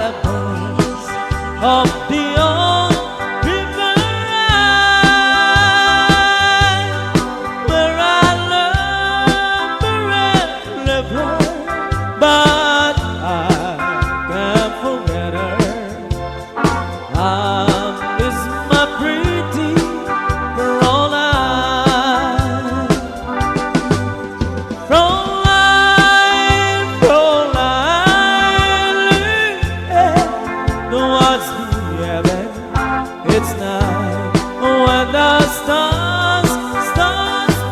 the place of the old river where I love forever, but I can't forget her. I miss my pretty Frauline. Frauline, Frauline, towards the heaven. It's night when the stars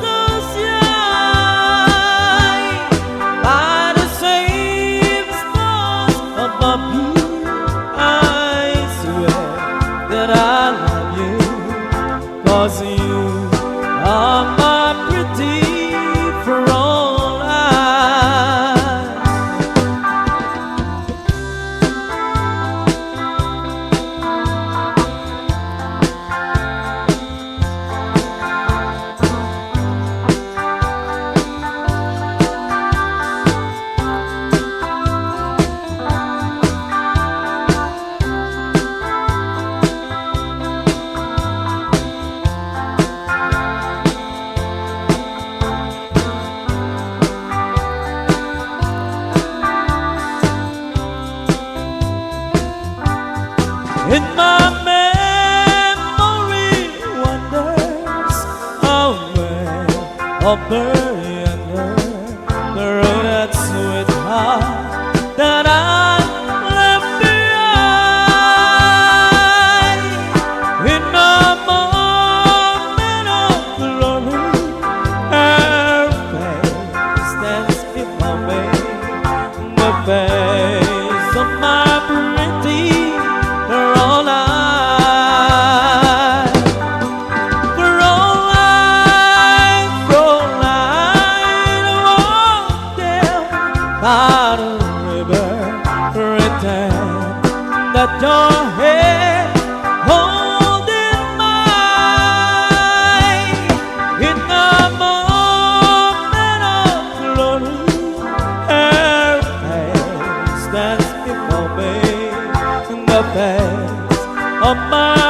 to shine by the same stars above you. I swear that I love you, 'cause you are my pretty Frauline. In my memory wanders away over yonder, the road that sweetheart that I left behind. In a moment of glory, her face stands before me, the face of my pretty Frauline. Frauline, Frauline, walk down by the river, pretend that your head holding mine. In the moment of glory, her face stands before me, the face of my